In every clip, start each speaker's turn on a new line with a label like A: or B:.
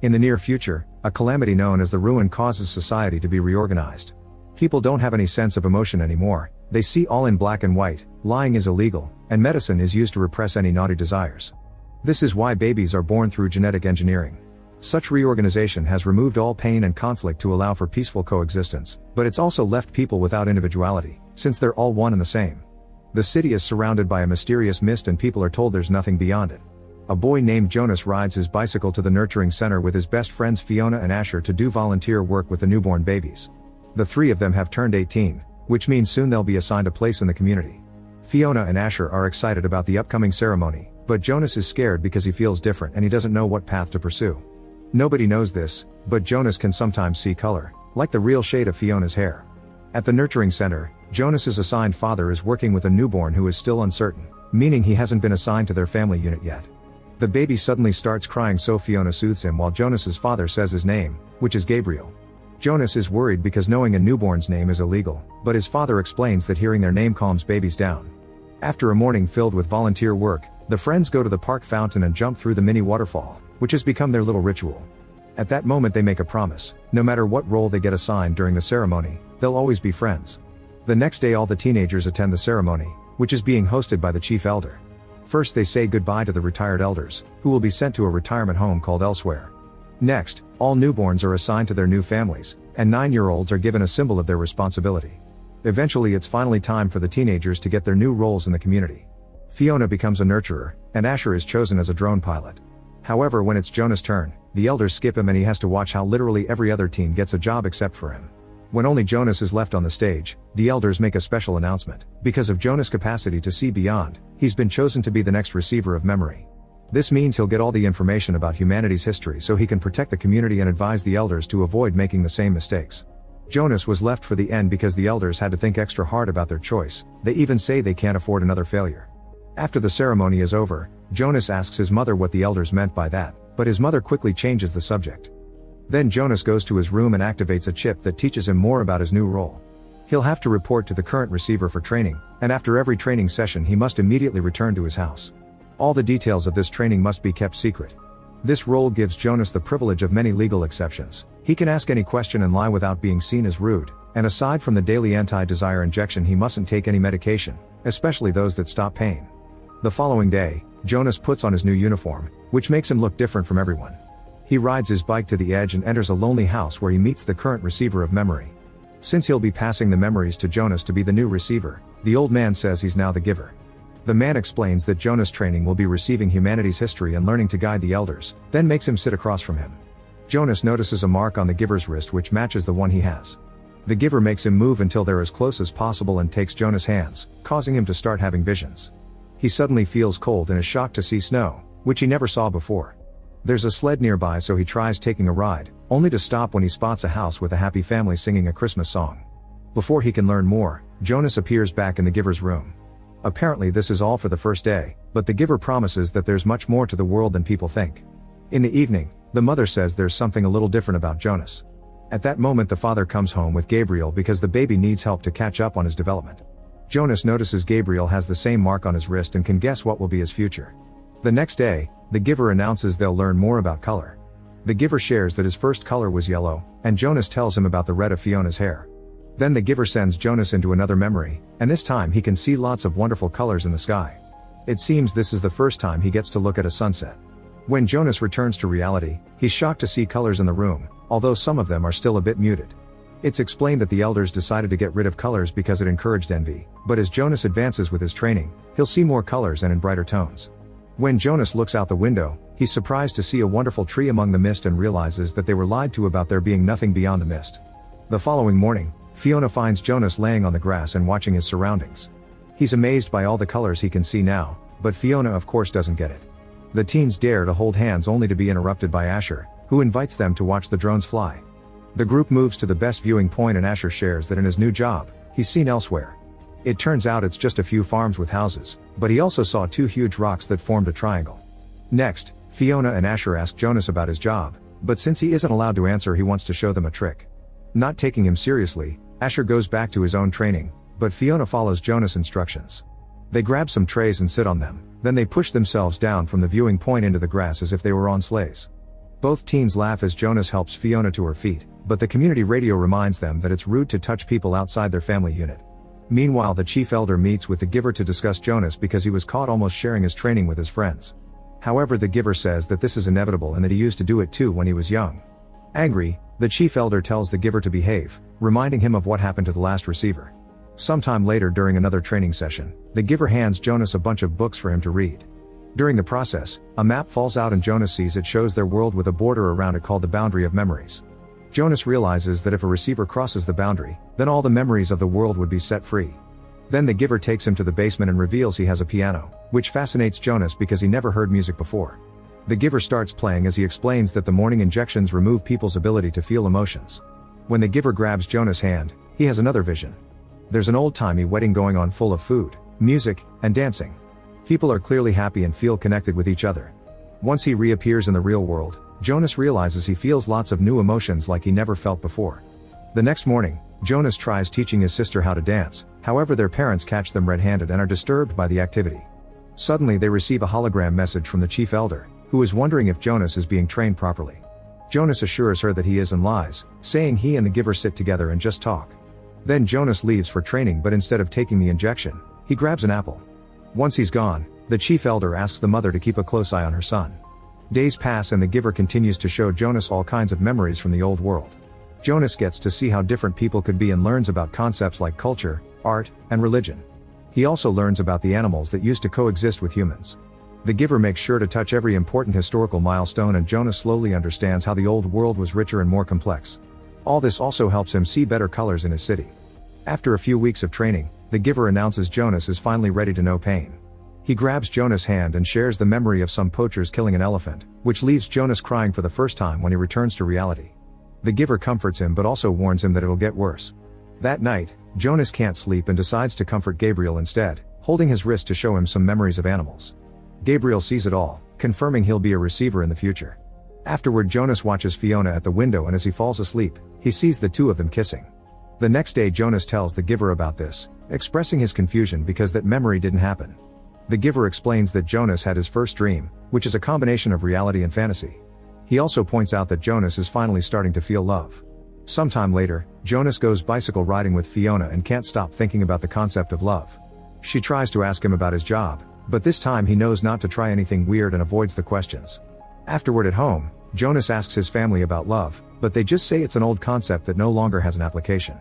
A: In the near future, a calamity known as the Ruin causes society to be reorganized. People don't have any sense of emotion anymore, they see all in black and white, lying is illegal, and medicine is used to repress any naughty desires. This is why babies are born through genetic engineering. Such reorganization has removed all pain and conflict to allow for peaceful coexistence, but it's also left people without individuality, since they're all one and the same. The city is surrounded by a mysterious mist and people are told there's nothing beyond it. A boy named Jonas rides his bicycle to the nurturing center with his best friends Fiona and Asher to do volunteer work with the newborn babies. The three of them have turned 18, which means soon they'll be assigned a place in the community. Fiona and Asher are excited about the upcoming ceremony, but Jonas is scared because he feels different and he doesn't know what path to pursue. Nobody knows this, but Jonas can sometimes see color, like the real shade of Fiona's hair. At the nurturing center, Jonas's assigned father is working with a newborn who is still uncertain, meaning he hasn't been assigned to their family unit yet. The baby suddenly starts crying, so Fiona soothes him while Jonas's father says his name, which is Gabriel. Jonas is worried because knowing a newborn's name is illegal, but his father explains that hearing their name calms babies down. After a morning filled with volunteer work, the friends go to the park fountain and jump through the mini waterfall, which has become their little ritual. At that moment they make a promise: no matter what role they get assigned during the ceremony, they'll always be friends. The next day all the teenagers attend the ceremony, which is being hosted by the chief elder. First they say goodbye to the retired elders, who will be sent to a retirement home called Elsewhere. Next, all newborns are assigned to their new families, and 9-year-olds are given a symbol of their responsibility. Eventually it's finally time for the teenagers to get their new roles in the community. Fiona becomes a nurturer, and Asher is chosen as a drone pilot. However, when it's Jonas' turn, the elders skip him and he has to watch how literally every other teen gets a job except for him. When only Jonas is left on the stage, the elders make a special announcement. Because of Jonas' capacity to see beyond, he's been chosen to be the next receiver of memory. This means he'll get all the information about humanity's history so he can protect the community and advise the elders to avoid making the same mistakes. Jonas was left for the end because the elders had to think extra hard about their choice. They even say they can't afford another failure. After the ceremony is over, Jonas asks his mother what the elders meant by that, but his mother quickly changes the subject. Then Jonas goes to his room and activates a chip that teaches him more about his new role. He'll have to report to the current receiver for training, and after every training session he must immediately return to his house. All the details of this training must be kept secret. This role gives Jonas the privilege of many legal exceptions. He can ask any question and lie without being seen as rude, and aside from the daily anti-desire injection he mustn't take any medication, especially those that stop pain. The following day, Jonas puts on his new uniform, which makes him look different from everyone. He rides his bike to the edge and enters a lonely house where he meets the current receiver of memory. Since he'll be passing the memories to Jonas to be the new receiver, the old man says he's now the giver. The man explains that Jonas' training will be receiving humanity's history and learning to guide the elders, then makes him sit across from him. Jonas notices a mark on the giver's wrist which matches the one he has. The giver makes him move until they're as close as possible and takes Jonas' hands, causing him to start having visions. He suddenly feels cold and is shocked to see snow, which he never saw before. There's a sled nearby so he tries taking a ride, only to stop when he spots a house with a happy family singing a Christmas song. Before he can learn more, Jonas appears back in the giver's room. Apparently this is all for the first day, but the giver promises that there's much more to the world than people think. In the evening, the mother says there's something a little different about Jonas. At that moment the father comes home with Gabriel because the baby needs help to catch up on his development. Jonas notices Gabriel has the same mark on his wrist and can guess what will be his future. The next day, the giver announces they'll learn more about color. The giver shares that his first color was yellow, and Jonas tells him about the red of Fiona's hair. Then the giver sends Jonas into another memory, and this time he can see lots of wonderful colors in the sky. It seems this is the first time he gets to look at a sunset. When Jonas returns to reality, he's shocked to see colors in the room, although some of them are still a bit muted. It's explained that the elders decided to get rid of colors because it encouraged envy, but as Jonas advances with his training, he'll see more colors and in brighter tones. When Jonas looks out the window, he's surprised to see a wonderful tree among the mist and realizes that they were lied to about there being nothing beyond the mist. The following morning, Fiona finds Jonas laying on the grass and watching his surroundings. He's amazed by all the colors he can see now, but Fiona of course doesn't get it. The teens dare to hold hands only to be interrupted by Asher, who invites them to watch the drones fly. The group moves to the best viewing point and Asher shares that in his new job, he's seen elsewhere. It turns out it's just a few farms with houses, but he also saw 2 huge rocks that formed a triangle. Next, Fiona and Asher ask Jonas about his job, but since he isn't allowed to answer he wants to show them a trick. Not taking him seriously, Asher goes back to his own training, but Fiona follows Jonas' instructions. They grab some trays and sit on them, then they push themselves down from the viewing point into the grass as if they were on sleighs. Both teens laugh as Jonas helps Fiona to her feet, but the community radio reminds them that it's rude to touch people outside their family unit. Meanwhile, the chief elder meets with the giver to discuss Jonas because he was caught almost sharing his training with his friends. However, the giver says that this is inevitable and that he used to do it too when he was young. Angry, the chief elder tells the giver to behave, reminding him of what happened to the last receiver. Sometime later during another training session, the giver hands Jonas a bunch of books for him to read. During the process, a map falls out and Jonas sees it shows their world with a border around it called the Boundary of Memories. Jonas realizes that if a receiver crosses the boundary, then all the memories of the world would be set free. Then the giver takes him to the basement and reveals he has a piano, which fascinates Jonas because he never heard music before. The giver starts playing as he explains that the morning injections remove people's ability to feel emotions. When the giver grabs Jonas' hand, he has another vision. There's an old-timey wedding going on full of food, music, and dancing. People are clearly happy and feel connected with each other. Once he reappears in the real world, Jonas realizes he feels lots of new emotions like he never felt before. The next morning, Jonas tries teaching his sister how to dance, however their parents catch them red-handed and are disturbed by the activity. Suddenly they receive a hologram message from the chief elder, who is wondering if Jonas is being trained properly. Jonas assures her that he is and lies, saying he and the giver sit together and just talk. Then Jonas leaves for training, but instead of taking the injection, he grabs an apple. Once he's gone, the chief elder asks the mother to keep a close eye on her son. Days pass and the giver continues to show Jonas all kinds of memories from the old world. Jonas gets to see how different people could be and learns about concepts like culture, art, and religion. He also learns about the animals that used to coexist with humans. The giver makes sure to touch every important historical milestone and Jonas slowly understands how the old world was richer and more complex. All this also helps him see better colors in his city. After a few weeks of training, the giver announces Jonas is finally ready to know pain. He grabs Jonas' hand and shares the memory of some poachers killing an elephant, which leaves Jonas crying for the first time when he returns to reality. The giver comforts him but also warns him that it'll get worse. That night, Jonas can't sleep and decides to comfort Gabriel instead, holding his wrist to show him some memories of animals. Gabriel sees it all, confirming he'll be a receiver in the future. Afterward, Jonas watches Fiona at the window and as he falls asleep, he sees the two of them kissing. The next day Jonas tells the giver about this, expressing his confusion because that memory didn't happen. The giver explains that Jonas had his first dream, which is a combination of reality and fantasy. He also points out that Jonas is finally starting to feel love. Sometime later, Jonas goes bicycle riding with Fiona and can't stop thinking about the concept of love. She tries to ask him about his job, but this time he knows not to try anything weird and avoids the questions. Afterward at home, Jonas asks his family about love, but they just say it's an old concept that no longer has an application.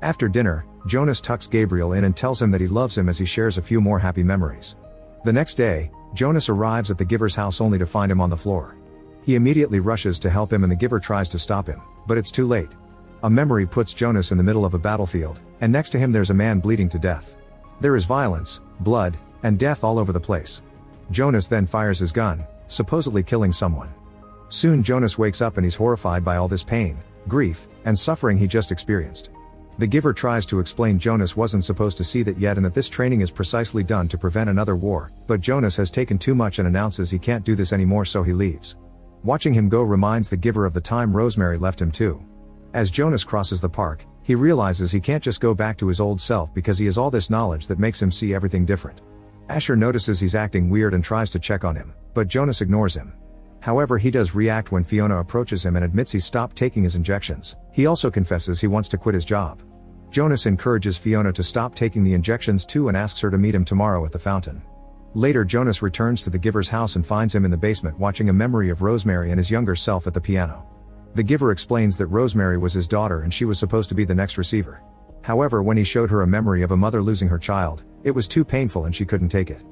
A: After dinner, Jonas tucks Gabriel in and tells him that he loves him as he shares a few more happy memories. The next day, Jonas arrives at the giver's house only to find him on the floor. He immediately rushes to help him and the giver tries to stop him, but it's too late. A memory puts Jonas in the middle of a battlefield, and next to him there's a man bleeding to death. There is violence, blood, and death all over the place. Jonas then fires his gun, supposedly killing someone. Soon Jonas wakes up and he's horrified by all this pain, grief, and suffering he just experienced. The giver tries to explain Jonas wasn't supposed to see that yet and that this training is precisely done to prevent another war, but Jonas has taken too much and announces he can't do this anymore, so he leaves. Watching him go reminds the giver of the time Rosemary left him too. As Jonas crosses the park, he realizes he can't just go back to his old self because he has all this knowledge that makes him see everything different. Asher notices he's acting weird and tries to check on him, but Jonas ignores him. However, he does react when Fiona approaches him and admits he stopped taking his injections. He also confesses he wants to quit his job. Jonas encourages Fiona to stop taking the injections too and asks her to meet him tomorrow at the fountain. Later, Jonas returns to the giver's house and finds him in the basement watching a memory of Rosemary and his younger self at the piano. The giver explains that Rosemary was his daughter and she was supposed to be the next receiver. However, when he showed her a memory of a mother losing her child, it was too painful and she couldn't take it.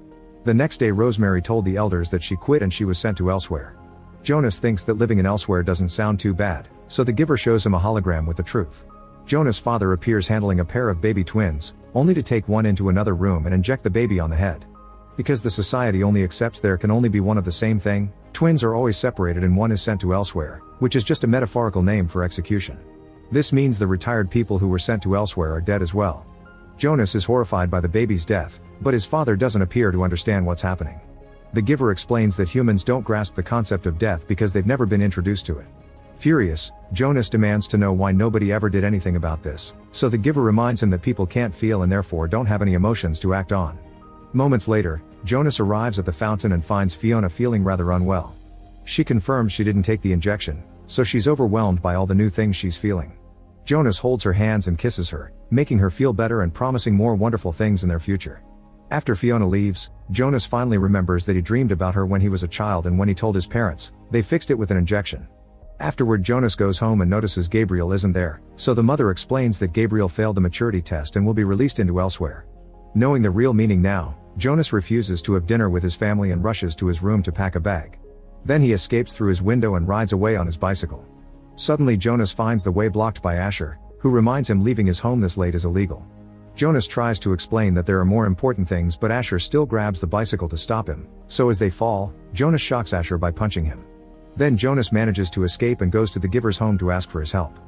A: The next day Rosemary told the elders that she quit and she was sent to elsewhere. Jonas thinks that living in elsewhere doesn't sound too bad, so the giver shows him a hologram with the truth. Jonas' father appears handling a pair of baby twins, only to take one into another room and inject the baby on the head. Because the society only accepts there can only be one of the same thing, twins are always separated and one is sent to elsewhere, which is just a metaphorical name for execution. This means the retired people who were sent to elsewhere are dead as well. Jonas is horrified by the baby's death, but his father doesn't appear to understand what's happening. The giver explains that humans don't grasp the concept of death because they've never been introduced to it. Furious, Jonas demands to know why nobody ever did anything about this, so the giver reminds him that people can't feel and therefore don't have any emotions to act on. Moments later, Jonas arrives at the fountain and finds Fiona feeling rather unwell. She confirms she didn't take the injection, so she's overwhelmed by all the new things she's feeling. Jonas holds her hands and kisses her, making her feel better and promising more wonderful things in their future. After Fiona leaves, Jonas finally remembers that he dreamed about her when he was a child, and when he told his parents, they fixed it with an injection. Afterward, Jonas goes home and notices Gabriel isn't there, so the mother explains that Gabriel failed the maturity test and will be released into elsewhere. Knowing the real meaning now, Jonas refuses to have dinner with his family and rushes to his room to pack a bag. Then he escapes through his window and rides away on his bicycle. Suddenly Jonas finds the way blocked by Asher, who reminds him leaving his home this late is illegal. Jonas tries to explain that there are more important things, but Asher still grabs the bicycle to stop him, so as they fall, Jonas shocks Asher by punching him. Then Jonas manages to escape and goes to the Giver's home to ask for his help.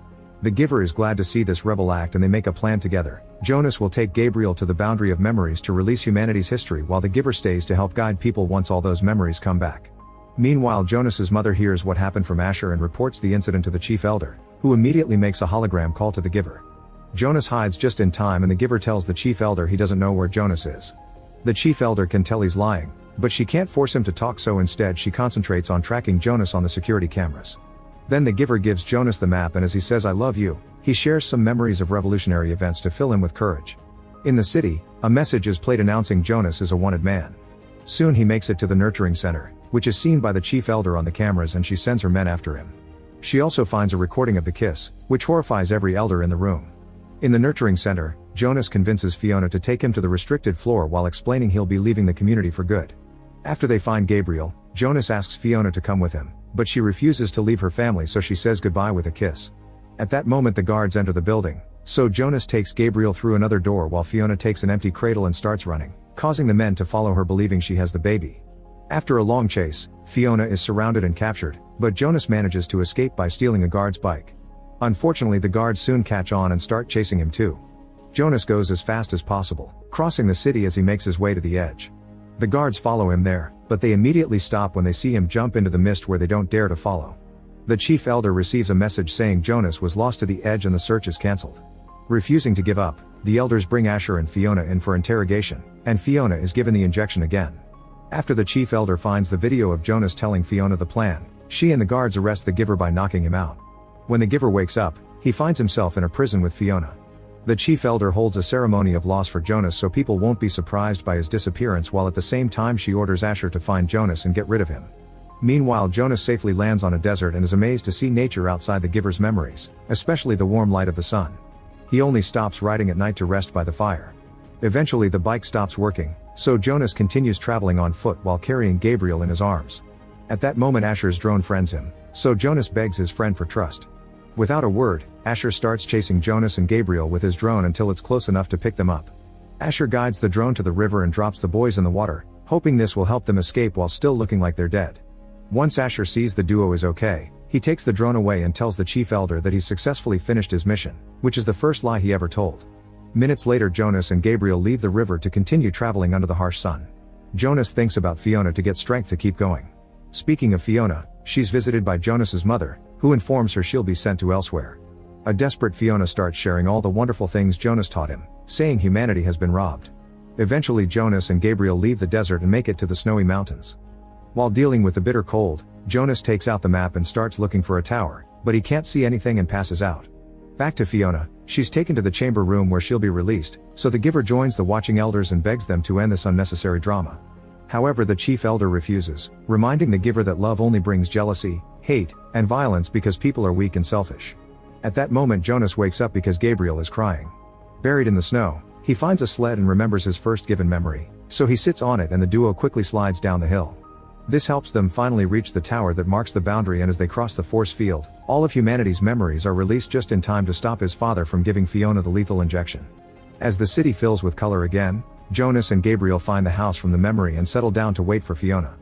A: The Giver is glad to see this rebel act and they make a plan together. Jonas will take Gabriel to the boundary of memories to release humanity's history, while the Giver stays to help guide people once all those memories come back. Meanwhile, Jonas's mother hears what happened from Asher and reports the incident to the Chief Elder, who immediately makes a hologram call to the Giver. Jonas hides just in time and the Giver tells the Chief Elder he doesn't know where Jonas is. The Chief Elder can tell he's lying, but she can't force him to talk, so instead she concentrates on tracking Jonas on the security cameras. Then the Giver gives Jonas the map, and as he says "I love you," he shares some memories of revolutionary events to fill him with courage. In the city, a message is played announcing Jonas is a wanted man. Soon he makes it to the nurturing center, which is seen by the Chief Elder on the cameras, and she sends her men after him. She also finds a recording of the kiss, which horrifies every elder in the room. In the nurturing center, Jonas convinces Fiona to take him to the restricted floor while explaining he'll be leaving the community for good. After they find Gabriel, Jonas asks Fiona to come with him, but she refuses to leave her family, so she says goodbye with a kiss. At that moment the guards enter the building, so Jonas takes Gabriel through another door while Fiona takes an empty cradle and starts running, causing the men to follow her believing she has the baby. After a long chase, Fiona is surrounded and captured, but Jonas manages to escape by stealing a guard's bike. Unfortunately, the guards soon catch on and start chasing him too. Jonas goes as fast as possible, crossing the city as he makes his way to the edge. The guards follow him there, but they immediately stop when they see him jump into the mist where they don't dare to follow. The Chief Elder receives a message saying Jonas was lost to the edge and the search is cancelled. Refusing to give up, the elders bring Asher and Fiona in for interrogation, and Fiona is given the injection again. After the Chief Elder finds the video of Jonas telling Fiona the plan, she and the guards arrest the Giver by knocking him out. When the Giver wakes up, he finds himself in a prison with Fiona. The Chief Elder holds a ceremony of loss for Jonas so people won't be surprised by his disappearance, while at the same time she orders Asher to find Jonas and get rid of him. Meanwhile, Jonas safely lands on a desert and is amazed to see nature outside the Giver's memories, especially the warm light of the sun. He only stops riding at night to rest by the fire. Eventually the bike stops working, so Jonas continues traveling on foot while carrying Gabriel in his arms. At that moment Asher's drone friends him, so Jonas begs his friend for trust. Without a word, Asher starts chasing Jonas and Gabriel with his drone until it's close enough to pick them up. Asher guides the drone to the river and drops the boys in the water, hoping this will help them escape while still looking like they're dead. Once Asher sees the duo is okay, he takes the drone away and tells the Chief Elder that he's successfully finished his mission, which is the first lie he ever told. Minutes later, Jonas and Gabriel leave the river to continue traveling under the harsh sun. Jonas thinks about Fiona to get strength to keep going. Speaking of Fiona, she's visited by Jonas's mother, who informs her she'll be sent to elsewhere. A desperate Fiona starts sharing all the wonderful things Jonas taught him, saying humanity has been robbed. Eventually Jonas and Gabriel leave the desert and make it to the snowy mountains. While dealing with the bitter cold, Jonas takes out the map and starts looking for a tower, but he can't see anything and passes out. Back to Fiona, she's taken to the chamber room where she'll be released, so the Giver joins the watching elders and begs them to end this unnecessary drama. However, the Chief Elder refuses, reminding the Giver that love only brings jealousy, hate, and violence because people are weak and selfish. At that moment Jonas wakes up because Gabriel is crying. Buried in the snow, he finds a sled and remembers his first given memory, so he sits on it and the duo quickly slides down the hill. This helps them finally reach the tower that marks the boundary, and as they cross the force field, all of humanity's memories are released just in time to stop his father from giving Fiona the lethal injection. As the city fills with color again, Jonas and Gabriel find the house from the memory and settle down to wait for Fiona.